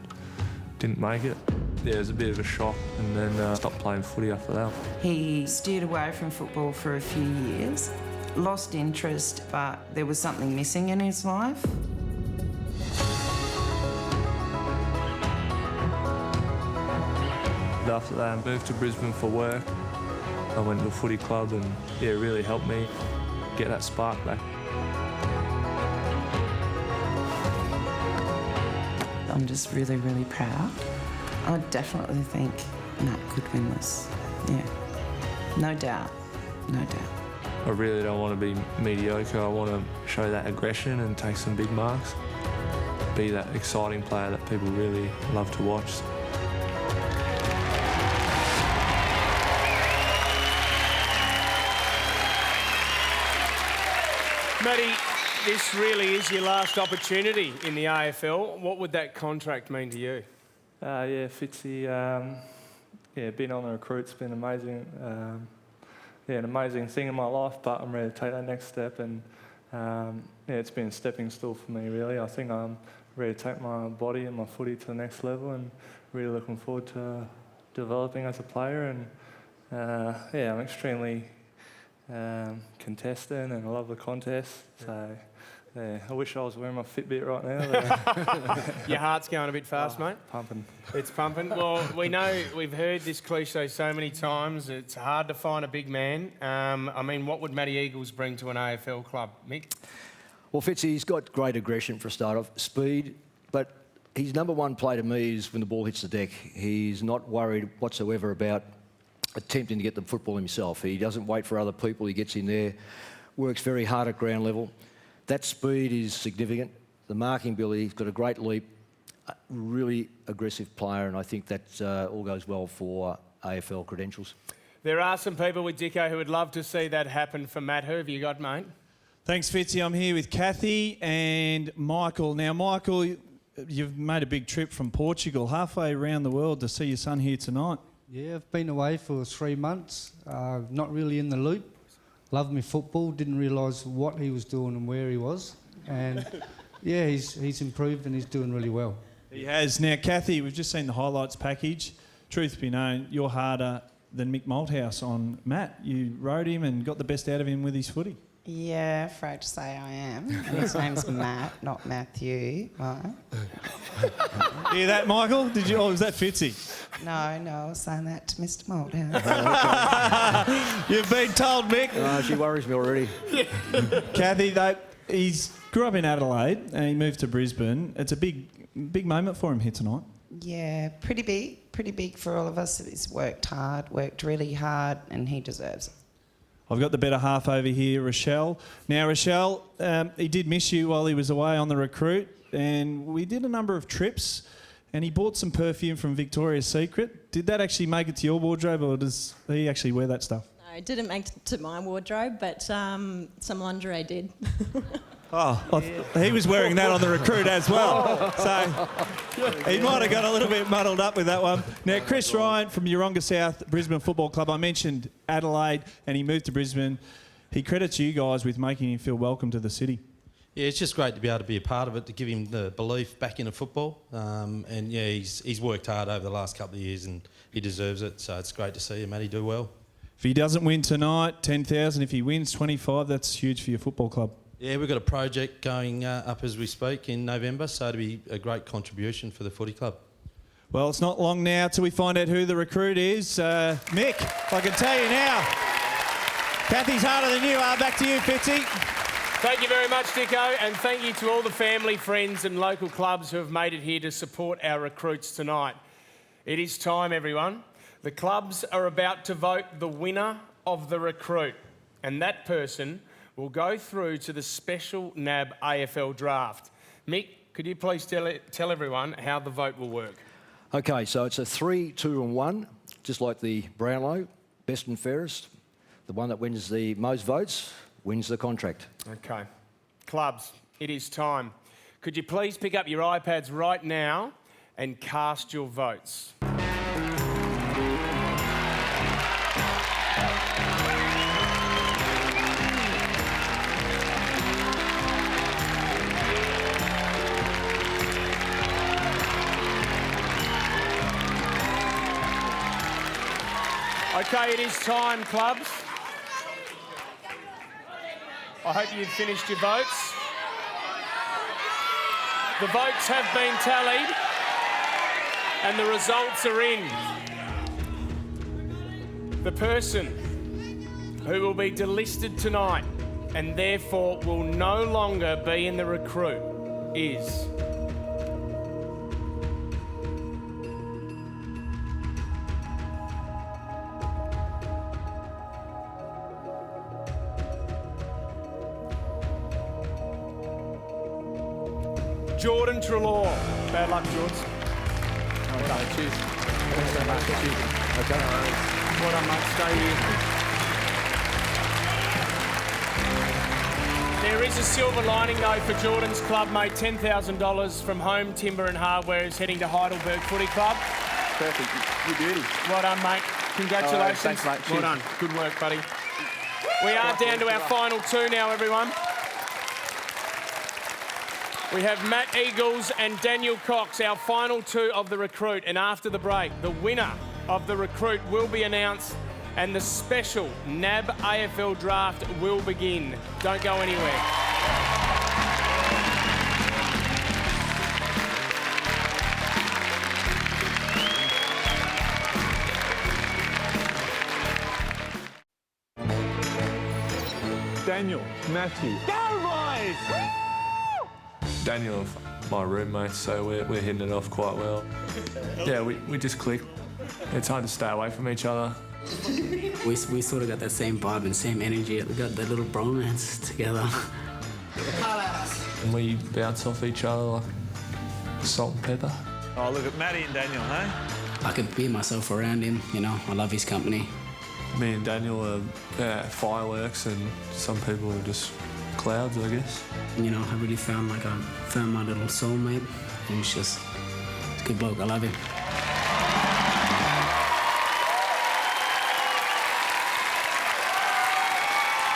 didn't make it. Yeah, it was a bit of a shock, and then stopped playing footy after that. He steered away from football for a few years, lost interest, but there was something missing in his life. After that, I moved to Brisbane for work. I went to a footy club and yeah, it really helped me get that spark back. I'm just really, really proud. I definitely think Matt could win this. Yeah, no doubt, no doubt. I really don't want to be mediocre. I want to show that aggression and take some big marks. Be that exciting player that people really love to watch. Matty, this really is your last opportunity in the AFL. What would that contract mean to you? Yeah, Fitzy, yeah, being on the recruit's been amazing. Yeah, an amazing thing in my life, but I'm ready to take that next step, and yeah, it's been a stepping stool for me, really. I think I'm ready to take my body and my footy to the next level, and really looking forward to developing as a player. And yeah, I'm extremely contestant, and I love the contest. So yeah, I wish I was wearing my Fitbit right now. Your heart's going a bit fast, mate. Pumping. It's pumping. Well, we know, we've heard this cliche so many times, it's hard to find a big man. I mean, what would Matty Eagles bring to an AFL club? Mick? Well, Fitzy, he's got great aggression for a start off, speed, But his number one play to me is when the ball hits the deck. He's not worried whatsoever about attempting to get the football himself. He doesn't wait for other people. He gets in there, works very hard at ground level. That speed is significant. The marking ability, he's got a great leap, a really aggressive player, and I think that all goes well for AFL credentials. There are some people with Dicko who would love to see that happen for Matt. Who have you got, mate? Thanks, Fitzy. I'm here with Kathy and Michael. Now, Michael, you've made a big trip from Portugal, halfway around the world to see your son here tonight. Yeah, I've been away for 3 months, not really in the loop. Loved me football, didn't realise what he was doing and where he was. And yeah, he's improved and he's doing really well. He has. Now, Kathy, we've just seen the highlights package. Truth be known, you're harder than Mick Malthouse on Matt. You rode him and got the best out of him with his footy. Yeah, afraid to say I am. His name's Matt, not Matthew. Right? Hear that, Michael? Did you? Oh, was that Fitzy? No, I was saying that to Mr. Malthouse. You've been told, Mick. She worries me already. Kathy, he grew up in Adelaide and he moved to Brisbane. It's a big moment for him here tonight. Yeah, pretty big for all of us. He's worked really hard, and he deserves it. I've got the better half over here, Rochelle. Now, Rochelle, he did miss you while he was away on the Recruit, and we did a number of trips, and he bought some perfume from Victoria's Secret. Did that actually make it to your wardrobe, or does he actually wear that stuff? No, it didn't make it to my wardrobe, but some lingerie did. Oh, he was wearing that on the Recruit as well. So he might have got a little bit muddled up with that one. Now, Chris Ryan from Yeronga South Brisbane Football Club. I mentioned Adelaide and he moved to Brisbane. He credits you guys with making him feel welcome to the city. Yeah, it's just great to be able to be a part of it, to give him the belief back into football. And yeah, he's worked hard over the last couple of years and he deserves it. So it's great to see him, Matty, do well. If he doesn't win tonight, 10,000. If he wins, 25. That's huge for your football club. Yeah, we've got a project going up as we speak in November, so it'll be a great contribution for the footy club. Well, it's not long now till we find out who the Recruit is. Mick, I can tell you now. Kathy's harder than you are. Back to you, Fitzy. Thank you very much, Dicko, and thank you to all the family, friends and local clubs who have made it here to support our recruits tonight. It is time, everyone. The clubs are about to vote the winner of the Recruit, and that person will go through to the special NAB AFL draft. Mick, could you please tell everyone how the vote will work? Okay, so it's a 3, 2 and 1, just like the Brownlow, best and fairest. The one that wins the most votes wins the contract. Okay. Clubs, it is time. Could you please pick up your iPads right now and cast your votes? Okay, it is time, clubs. I hope you've finished your votes. The votes have been tallied and the results are in. The person who will be delisted tonight and therefore will no longer be in the Recruit is... Jordan Treloar. Bad luck, George. Okay, cheers. Thanks so much. Cheers. Okay. Well done, mate. Stay here. There is a silver lining, though, for Jordan's club, mate. $10,000 from Home Timber and Hardware is heading to Heidelberg Footy Club. Perfect. You beauty. Well done, mate. Congratulations. Thanks, mate. Well done. Good work, buddy. We are down to our final two now, everyone. We have Matt Eagles and Daniel Cox, our final two of the Recruit. And after the break, the winner of the Recruit will be announced and the special NAB AFL draft will begin. Don't go anywhere. Daniel, Matthew. Go, boys! Daniel, my roommates, so we're hitting it off quite well. Yeah, we just click. It's hard to stay away from each other. We sort of got that same vibe and same energy. We got that little bromance together. And we bounce off each other like salt and pepper. Oh, look at Matty and Daniel, hey? I could be myself around him, you know. I love his company. Me and Daniel are fireworks, and some people are just clouds, I guess. You know, I really found my little soulmate. And he's just a good bloke. I love him.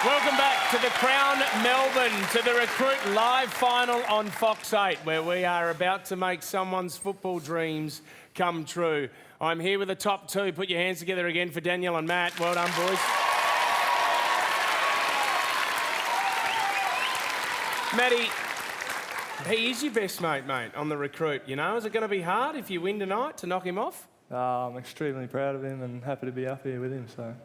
Welcome back to the Crown Melbourne, to the Recruit live final on Fox 8, where we are about to make someone's football dreams come true. I'm here with the top two. Put your hands together again for Daniel and Matt. Well done, boys. Matty, he is your best mate, on the Recruit, you know. Is it going to be hard if you win tonight to knock him off? I'm extremely proud of him and happy to be up here with him. So,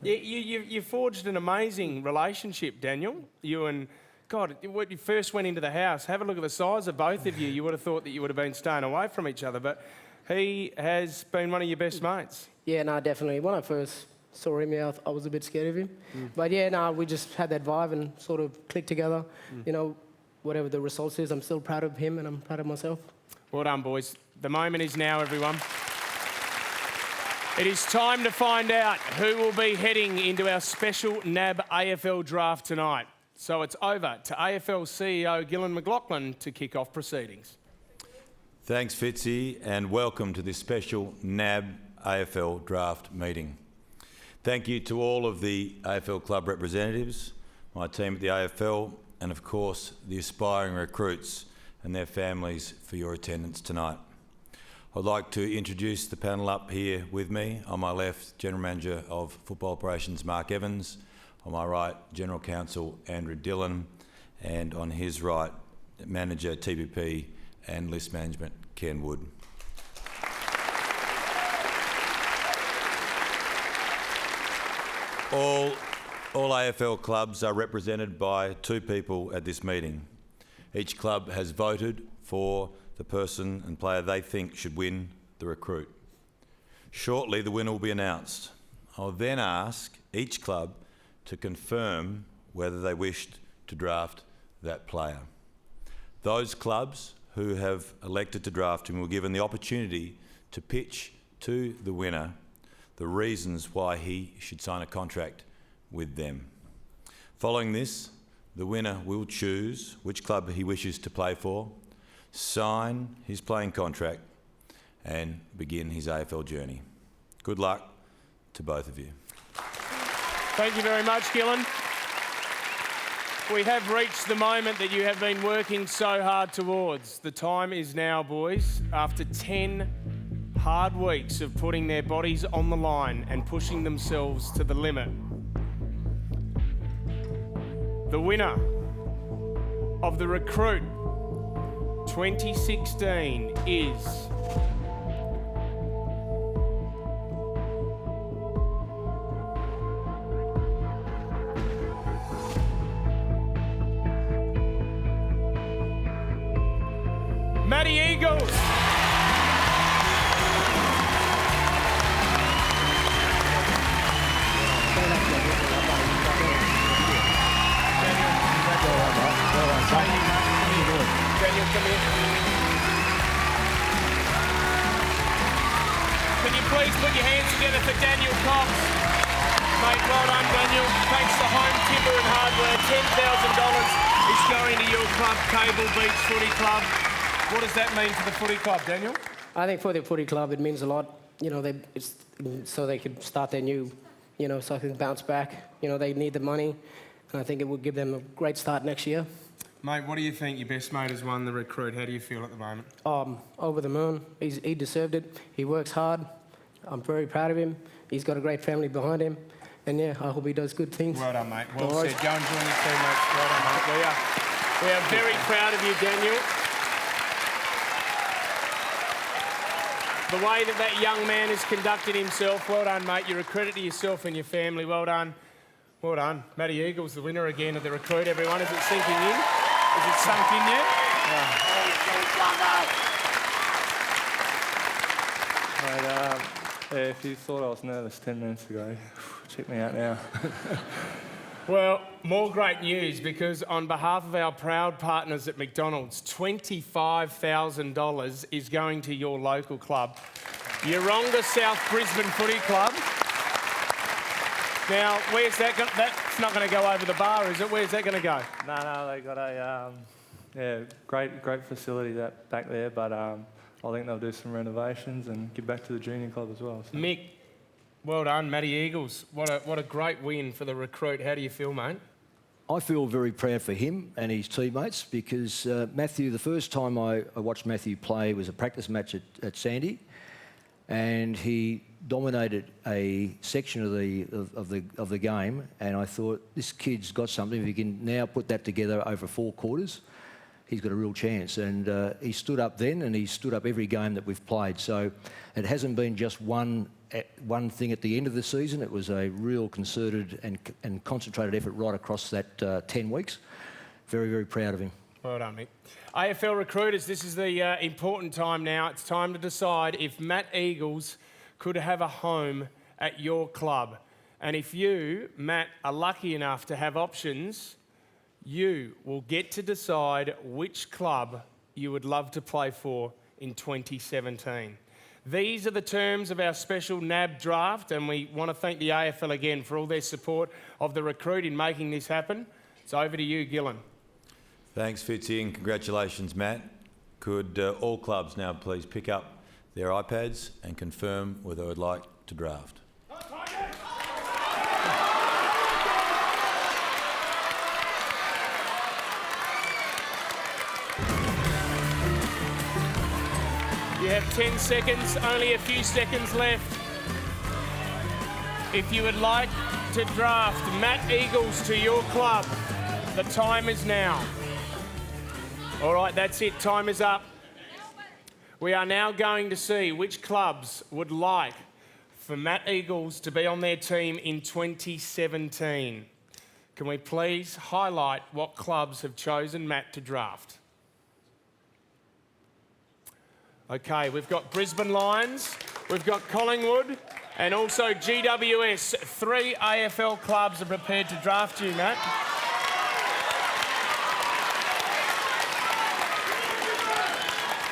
You forged an amazing relationship, Daniel. You and God, when you first went into the house, have a look at the size of both of you. You would have thought that you would have been staying away from each other, but he has been one of your best mates. Yeah, no, definitely. When I first saw him, I was a bit scared of him. But yeah, no, we just had that vibe and sort of clicked together. You know, whatever the results is, I'm still proud of him and I'm proud of myself. Well done, boys. The moment is now, everyone. It is time to find out who will be heading into our special NAB AFL draft tonight. So it's over to AFL CEO Gillon McLachlan to kick off proceedings. Thanks, Fitzy, and welcome to this special NAB AFL draft meeting. Thank you to all of the AFL club representatives, my team at the AFL, and of course the aspiring recruits and their families for your attendance tonight. I'd like to introduce the panel up here with me. On my left, General Manager of Football Operations, Mark Evans. On my right, General Counsel, Andrew Dillon. And on his right, Manager, TPP and List Management, Ken Wood. All AFL clubs are represented by two people at this meeting. Each club has voted for the person and player they think should win the Recruit. Shortly, the winner will be announced. I'll then ask each club to confirm whether they wished to draft that player. Those clubs who have elected to draft him will be given the opportunity to pitch to the winner the reasons why he should sign a contract with them. Following this, the winner will choose which club he wishes to play for, sign his playing contract and begin his AFL journey. Good luck to both of you. Thank you very much, Gillon. We have reached the moment that you have been working so hard towards. The time is now, boys. After 10 hard weeks of putting their bodies on the line and pushing themselves to the limit, the winner of the Recruit 2016 is... Matty Eagles. Daniel, come here. Can you please put your hands together for Daniel Cox? Mate, well done, Daniel. Thanks to Home Timber and Hardware, $10,000 is going to your club, Cable Beach Footy Club. What does that mean for the footy club, Daniel? I think for the footy club, it means a lot. You know, it's so they could start their new, you know, so they can bounce back. You know, they need the money, and I think it would give them a great start next year. Mate, what do you think? Your best mate has won the Recruit. How do you feel at the moment? Over the moon. He deserved it. He works hard. I'm very proud of him. He's got a great family behind him. And yeah, I hope he does good things. Well done, mate. Well said. Go and join your teammates. Well done, mate. We are very proud of you, Daniel. The way that that young man has conducted himself, well done, mate. You're a credit to yourself and your family. Well done. Well done. Matty Eagles, the winner again of the Recruit, everyone. Is it sinking in? Is it sunk in yet? Yeah, if you thought I was nervous 10 minutes ago, check me out now. Well, more great news, because on behalf of our proud partners at McDonald's, $25,000 is going to your local club, Yeronga South Brisbane Footy Club. Now, where's that going? That's not going to go over the bar, is it? Where's that going to go? No, they got a great facility back there, but I think they'll do some renovations and give back to the junior club as well. So. Mick, well done, Matty Eagles. What a great win for the Recruit. How do you feel, mate? I feel very proud for him and his teammates, because Matthew, the first time I watched Matthew play was a practice match at Sandy, and he dominated a section of the game, and I thought, this kid's got something. If he can now put that together over 4 quarters, he's got a real chance. And he stood up then, and he stood up every game that we've played. So it hasn't been just one thing at the end of the season. It was a real concerted and concentrated effort right across that 10 weeks. Very, very proud of him. Well done, Mick. AFL recruiters, this is the important time now. It's time to decide if Matt Eagles could have a home at your club. And if you, Matt, are lucky enough to have options, you will get to decide which club you would love to play for in 2017. These are the terms of our special NAB draft, and we want to thank the AFL again for all their support of the Recruit in making this happen. It's over to you, Gillen. Thanks, Fitzy, and congratulations, Matt. Could all clubs now please pick up their iPads and confirm whether they'd like to draft? You have 10 seconds, only a few seconds left. If you would like to draft Matt Eagles to your club, the time is now. All right, that's it, time is up. We are now going to see which clubs would like for Matt Eagles to be on their team in 2017. Can we please highlight what clubs have chosen Matt to draft? Okay, we've got Brisbane Lions, we've got Collingwood, and also GWS. 3 AFL clubs are prepared to draft you, Matt.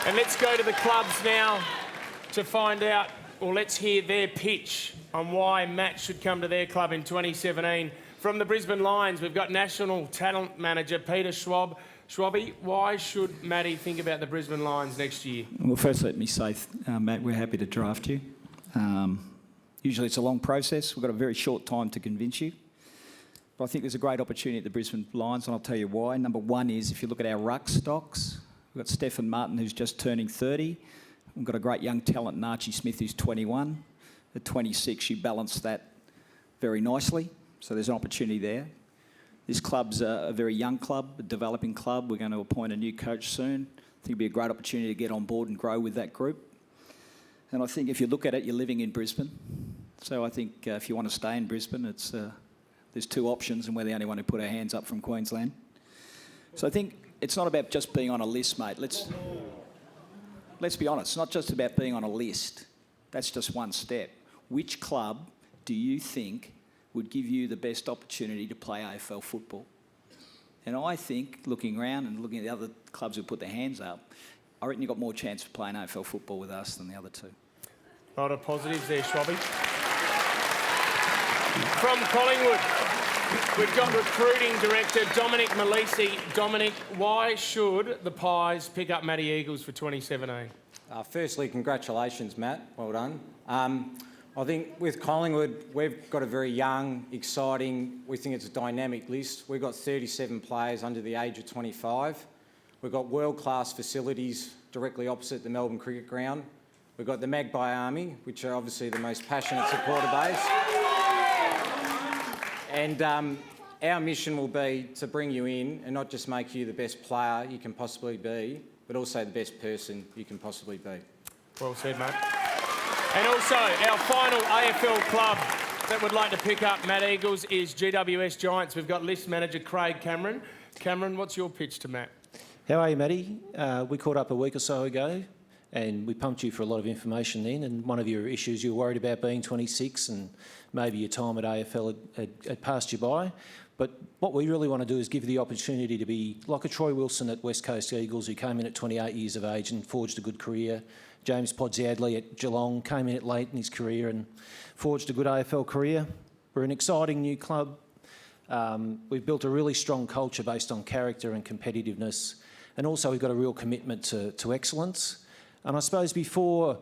And let's go to the clubs now to find out, or let's hear their pitch on why Matt should come to their club in 2017. From the Brisbane Lions, we've got National Talent Manager Peter Schwab. Schwabby, why should Matty think about the Brisbane Lions next year? Well, first let me say, Matt, we're happy to draft you. Usually it's a long process. We've got a very short time to convince you. But I think there's a great opportunity at the Brisbane Lions, and I'll tell you why. Number one is, if you look at our ruck stocks, we've got Stephen Martin, who's just turning 30. We've got a great young talent, Archie Smith, who's 21. At 26, you balance that very nicely. So there's an opportunity there. This club's a very young club, a developing club. We're going to appoint a new coach soon. I think it'd be a great opportunity to get on board and grow with that group. And I think if you look at it, you're living in Brisbane. So I think if you want to stay in Brisbane, there's 2 options, and we're the only one who put our hands up from Queensland. So I think it's not about just being on a list, mate. Let's be honest. It's not just about being on a list. That's just one step. Which club do you think would give you the best opportunity to play AFL football? And I think, looking around and looking at the other clubs who put their hands up, I reckon you've got more chance of playing AFL football with us than the other 2. A lot of positives there, Schwabby. From Collingwood, we've got Recruiting Director Dominic Malisi. Dominic, why should the Pies pick up Matty Eagles for 2017? Firstly, congratulations, Matt. Well done. I think with Collingwood, we've got a very young, exciting, we think it's a dynamic list. We've got 37 players under the age of 25. We've got world-class facilities directly opposite the Melbourne Cricket Ground. We've got the Magpie Army, which are obviously the most passionate supporter base. And our mission will be to bring you in and not just make you the best player you can possibly be, but also the best person you can possibly be. Well said, mate. And also, our final AFL club that would like to pick up Matt Eagles is GWS Giants. We've got list manager Craig Cameron. Cameron, what's your pitch to Matt? How are you, Matty? We caught up a week or so ago and we pumped you for a lot of information then, and one of your issues you were worried about being 26 and maybe your time at AFL had passed you by. But what we really want to do is give you the opportunity to be like a Troy Wilson at West Coast Eagles, who came in at 28 years of age and forged a good career. James Podsiadly at Geelong came in at late in his career and forged a good AFL career. We're an exciting new club. We've built a really strong culture based on character and competitiveness, and also we've got a real commitment to excellence. And I suppose before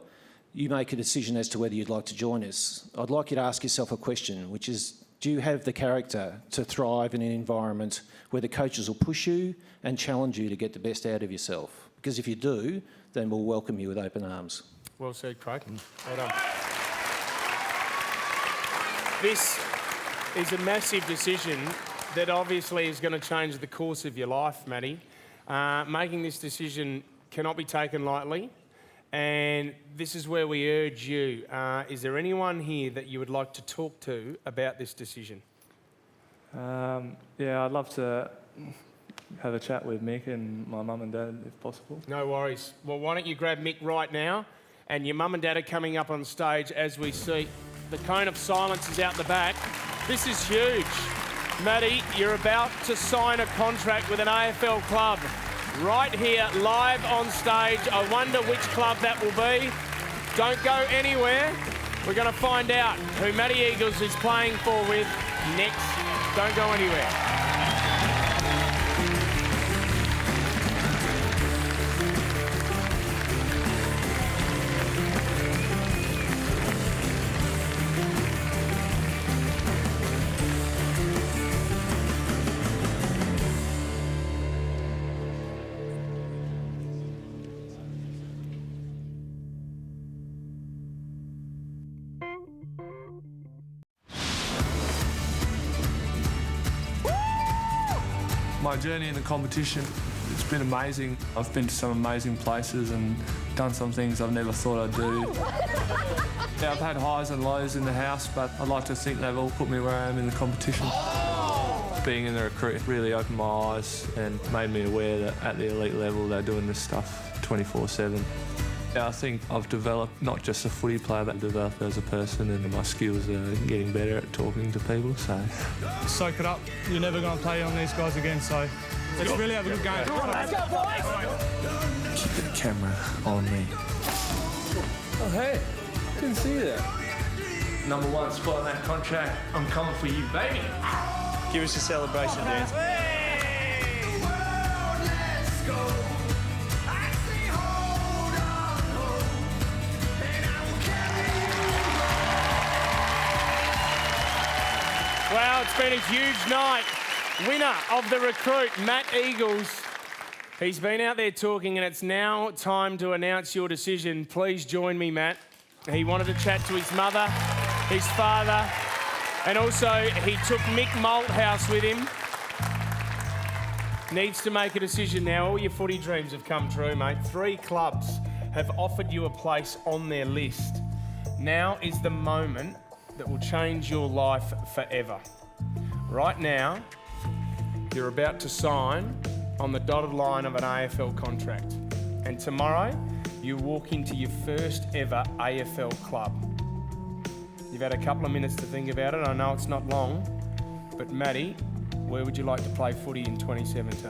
you make a decision as to whether you'd like to join us, I'd like you to ask yourself a question, which is, do you have the character to thrive in an environment where the coaches will push you and challenge you to get the best out of yourself? Because if you do, then we'll welcome you with open arms. Well said, Craig. Well done. This is a massive decision that obviously is going to change the course of your life, Matty. Making this decision cannot be taken lightly, and this is where we urge you. Is there anyone here that you would like to talk to about this decision? Yeah, I'd love to have a chat with Mick and my mum and dad, if possible. No worries. Well, why don't you grab Mick right now, and your mum and dad are coming up on stage as we see. The cone of silence is out the back. This is huge. Matty, you're about to sign a contract with an AFL club. Right here, live on stage. I wonder which club that will be. Don't go anywhere. We're going to find out who Matty Eagles is playing for with next. Don't go anywhere. My journey in the competition, it's been amazing. I've been to some amazing places and done some things I've never thought I'd do. Yeah, I've had highs and lows in the house, but I'd like to think they've all put me where I am in the competition. Being in the Recruit really opened my eyes and made me aware that at the elite level they're doing this stuff 24/7. Yeah, I think I've developed not just a footy player, but developed as a person, and my skills are getting better at talking to people, so... Soak it up. You're never going to play on these guys again, so let's really have a good game. Let's go, boys! Keep the camera on me. Oh, hey. Didn't see that. Number one spot on that contract. I'm coming for you, baby. Give us a celebration dance. Well, it's been a huge night. Winner of the Recruit, Matt Eagles. He's been out there talking, and it's now time to announce your decision. Please join me, Matt. He wanted to chat to his mother, his father, and also he took Mick Malthouse with him. Needs to make a decision now. All your footy dreams have come true, mate. 3 clubs have offered you a place on their list. Now is the moment that will change your life forever. Right now, you're about to sign on the dotted line of an AFL contract. And tomorrow, you walk into your first ever AFL club. You've had a couple of minutes to think about it. I know it's not long, but Matty, where would you like to play footy in 2017?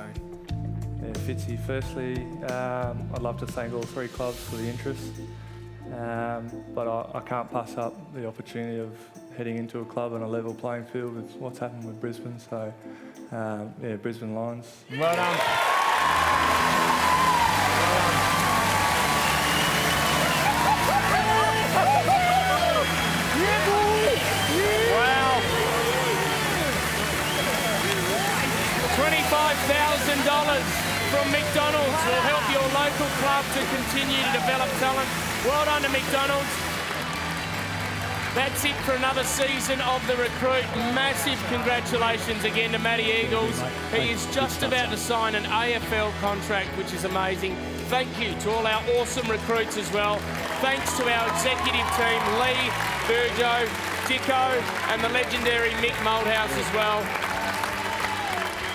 Yeah, Fitzy, firstly, I'd love to thank all 3 clubs for the interest. But I can't pass up the opportunity of heading into a club on a level playing field with what's happened with Brisbane. So, yeah, Brisbane Lions. Well done. Wow. $25,000 from McDonald's will help your local club to continue to develop talent. Well done to McDonald's. That's it for another season of the Recruit. Massive congratulations again to Matty Eagles. He is just about to sign an AFL contract, which is amazing. Thank you to all our awesome recruits as well. Thanks to our executive team, Lee, Virgo, Dicko, and the legendary Mick Malthouse as well.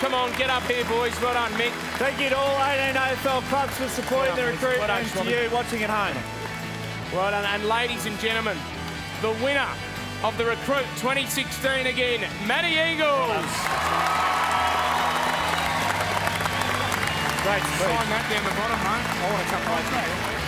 Come on, get up here, boys. Well done, Mick. Thank you to all 18 AFL clubs for supporting the Recruit Well done, and to Schwabby. you watching at home. Well done. And ladies and gentlemen, the winner of the Recruit 2016 again, Matty Eagles. Great. Sign that down the bottom, mate. I want to come right there.